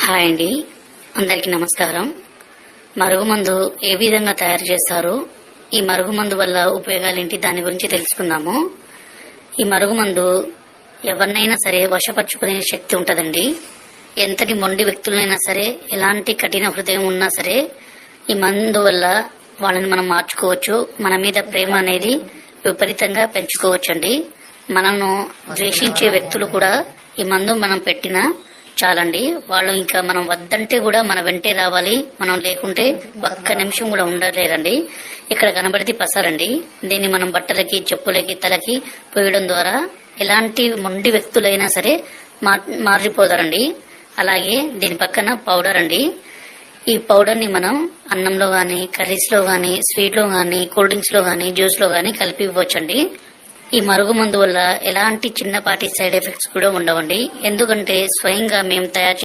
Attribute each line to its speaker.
Speaker 1: Hi అండి, అందరికీ నమస్కారం. మరుగుమందు ఏ విధంగా తయారు చేస్తారు, ఈ మరుగుమందు వల్ల ఉపయోగాలేంటి, దాని గురించి తెలుసుకుందాము. ఈ మరుగుమందు ఎవరినైనా సరే వశపరుచుకునే శక్తి ఉంటుందండి. ఎంతటి మొండి వ్యక్తులైనా సరే, ఎలాంటి కఠిన హృదయం ఉన్నా సరే, ఈ మందు వల్ల వాళ్ళని మనం మార్చుకోవచ్చు. మన మీద ప్రేమ అనేది విపరీతంగా పెంచుకోవచ్చండి. మనను ద్వేషించే వ్యక్తులు కూడా ఈ మందు మనం పెట్టినా చాలండి, వాళ్ళు ఇంకా మనం వద్దంటే కూడా మన వెంటే రావాలి. మనం లేకుంటే ఒక్క నిమిషం కూడా ఉండలేరండి. ఇక్కడ కనబడితే పసారండి. దీన్ని మనం బట్టలకి, చెప్పులకి, తలకి పోయడం ద్వారా ఎలాంటి మొండి వ్యక్తులైనా సరే మారిపోతారండి. అలాగే దీని పక్కన పౌడర్ అండి. ఈ పౌడర్ ని మనం అన్నంలో గాని, కర్రీస్ లో గాని, స్వీట్ లో గాని, కూల్ డ్రింక్స్ లో గాని, జ్యూస్ లో గాని కలిపి ఇవ్వచ్చండి. ఈ మరుగుమందు వల్ల ఎలాంటి చిన్నపాటి సైడ్ ఎఫెక్ట్స్ కూడా ఉండవండి. ఎందుకంటే స్వయంగా మేము తయారు